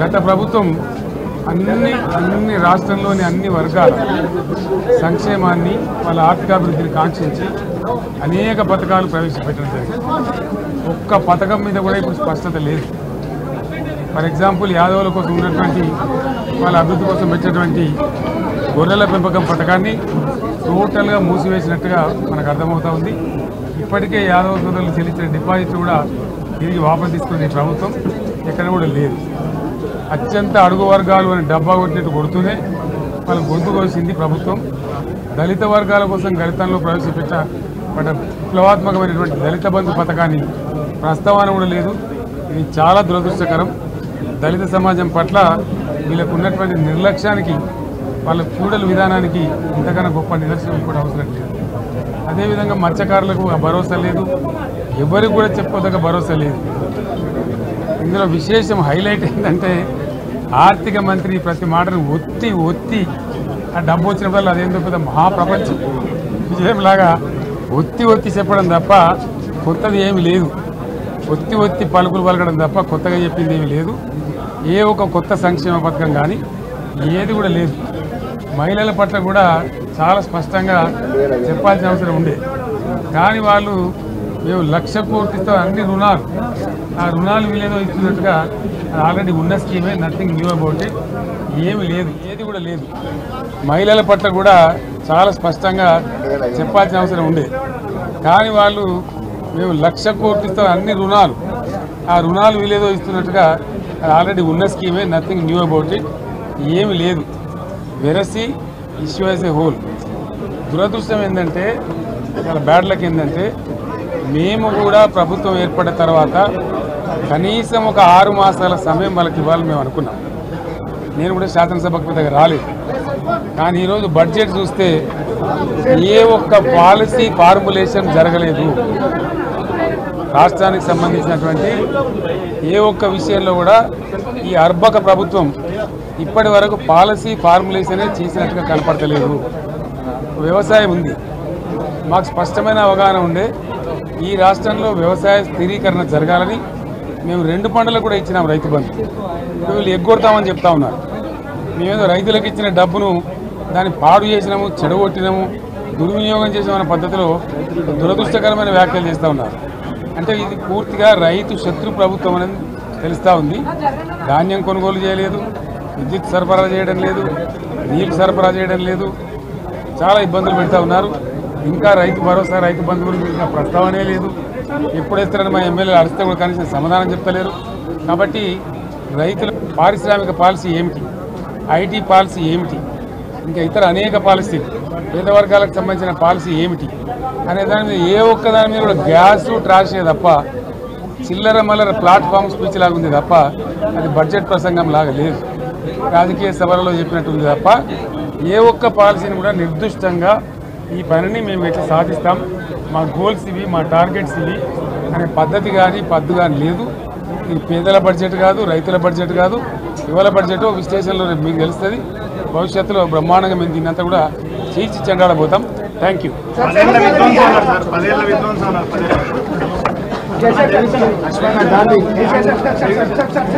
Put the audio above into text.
గత ప్రభుత్వం అన్ని రాష్ట్రంలోని అన్ని వర్గాల సంక్షేమాన్ని వాళ్ళ ఆర్థికాభివృద్ధిని కాంక్షించి అనేక పథకాలు ప్రవేశపెట్టడం జరిగింది. ఒక్క పథకం మీద కూడా ఇప్పుడు స్పష్టత లేదు. ఫర్ ఎగ్జాంపుల్ యాదవుల కోసం ఉన్నటువంటి వాళ్ళ అభివృద్ధి కోసం పెట్టినటువంటి గొర్రెల పెంపకం పథకాన్ని టోటల్గా మూసివేసినట్టుగా మనకు అర్థమవుతా ఉంది. ఇప్పటికే యాదవ సోదరులు చెల్లించిన డిపాజిట్ కూడా తిరిగి వాపసు తీసుకునే ప్రభుత్వం ఎక్కడ కూడా లేదు. అత్యంత అడుగు వర్గాలు అని డబ్బా కొట్టినట్టు కొడుతూనే వాళ్ళ గొంతు కోసింది ప్రభుత్వం. దళిత వర్గాల కోసం గణితంలో ప్రవేశపెట్టిన విప్లవాత్మకమైనటువంటి దళిత బంధు పథకాన్ని ప్రస్తావన కూడా లేదు. ఇది చాలా దురదృష్టకరం. దళిత సమాజం పట్ల వీళ్ళకు ఉన్నటువంటి నిర్లక్ష్యానికి, వాళ్ళ ఫ్యూడల్ విధానానికి ఇంతకన్నా గొప్ప నిదర్శనం కూడా అవసరం లేదు. అదేవిధంగా మత్స్యకారులకు భరోసా లేదు, ఎవరికి కూడా చెప్పుకోదగ్గ భరోసా లేదు. ఇందులో విశేషం హైలైట్ ఏంటంటే ఆర్థిక మంత్రి ప్రతి మాటను ఒత్తి ఆ డబ్బు వచ్చినప్పుడు అదేందో పెద్ద మహాప్రపంచం విజయంలాగా ఒత్తి చెప్పడం తప్ప కొత్తది ఏమి లేదు. ఒత్తి పలుకులు పలకడం తప్ప కొత్తగా చెప్పింది ఏమి లేదు. ఏ ఒక కొత్త సంక్షేమ పథకం కానీ ఏది కూడా లేదు. మహిళల పట్ల కూడా చాలా స్పష్టంగా చెప్పాల్సిన అవసరం ఉండే. కానీ వాళ్ళు మేము 1,00,000 కోట్లతో అన్ని రుణాలు, ఆ రుణాలు వీళ్ళేదో ఇస్తున్నట్టుగా ఆల్రెడీ ఉన్న స్కీమే, నథింగ్ న్యూ అబౌట్ ఇట్, ఏమి లేదు, ఏది కూడా లేదు. మహిళల పట్ల కూడా చాలా స్పష్టంగా చెప్పాల్సిన అవసరం ఉండే. కానీ వాళ్ళు మేము 1,00,000 కోట్లతో అన్ని రుణాలు, ఆ రుణాలు వీళ్ళేదో ఇస్తున్నట్టుగా ఆల్రెడీ ఉన్న స్కీమే, నథింగ్ న్యూ అబౌట్ ఇట్, ఏమి లేదు. వెరసి ఇష్యూ యాజ్ ఏ హోల్. దురదృష్టం ఏంటంటే, చాలా బ్యాడ్ లక్ ఏంటంటే, మేము కూడా ప్రభుత్వం ఏర్పడిన తర్వాత కనీసం ఒక 6 మాసాల సమయం వాళ్ళకి ఇవ్వాలని మేము అనుకున్నాం. నేను కూడా శాసనసభకు దగ్గర రాలేదు. కానీ ఈరోజు బడ్జెట్ చూస్తే ఏ ఒక్క పాలసీ ఫార్ములేషన్ జరగలేదు. రాష్ట్రానికి సంబంధించినటువంటి ఏ ఒక్క విషయంలో కూడా ఈ అర్బక ప్రభుత్వం ఇప్పటి వరకు పాలసీ ఫార్ములేషనే చేసినట్టుగా కనపడతలేదు. వ్యవసాయం ఉంది, మాకు స్పష్టమైన అవగాహన ఉండే ఈ రాష్ట్రంలో వ్యవసాయ స్థిరీకరణ జరగాలని మేము 2 పంటలకు కూడా ఇచ్చినాం రైతు బంధు. వీళ్ళు ఎగ్గొడతామని చెప్తా ఉన్నారు. మేమేదో రైతులకు ఇచ్చిన డబ్బును దాన్ని పాడు చేసినాము, చెడగొట్టినాము, దుర్వినియోగం చేసామన్న పద్ధతిలో దురదృష్టకరమైన వ్యాఖ్యలు చేస్తూ ఉన్నారు. అంటే ఇది పూర్తిగా రైతు శత్రు ప్రభుత్వం అనేది తెలుస్తూ ఉంది. ధాన్యం కొనుగోలు చేయలేదు, విద్యుత్ సరఫరా చేయడం లేదు, నీరు సరఫరా చేయడం లేదు, చాలా ఇబ్బందులు పెడతా ఉన్నారు. ఇంకా రైతు భరోసా, రైతు బంధు గురించి ఇంకా ప్రస్తావనే లేదు. ఎప్పుడేస్తారని మా ఎమ్మెల్యేలు అడిగితే కూడా కనీసం సమాధానం చెప్తలేరు. కాబట్టి రైతుల పారిశ్రామిక పాలసీ ఏమిటి, ఐటీ పాలసీ ఏమిటి, ఇంకా ఇతర అనేక పాలసీలు, పేద వర్గాలకు సంబంధించిన పాలసీ ఏమిటి అనే దాని మీద ఏ ఒక్క దాని మీద కూడా గ్యాస్ ట్రాషే తప్ప, చిల్లర మల్లర ప్లాట్ఫామ్ స్పీచ్ లాగా ఉంది తప్ప అది బడ్జెట్ ప్రసంగం లాగా లేదు. రాజకీయ సభలలో చెప్పినట్టు ఉంది తప్ప ఏ ఒక్క పాలసీని కూడా నిర్దిష్టంగా ఈ పనిని మేము ఎట్లా సాధిస్తాం, మా గోల్స్ ఇవి, మా టార్గెట్స్ ఇవి అనే పద్ధతి కానీ పద్దు కానీ లేదు. ఇది పేదల బడ్జెట్ కాదు, రైతుల బడ్జెట్ కాదు, యువల బడ్జెట్. విశ్లేషణలో మీకు తెలుస్తుంది. భవిష్యత్తులో బ్రహ్మాండంగా మేము దీన్నంతా కూడా చీల్చి చెండాడబోతాం. Thank you.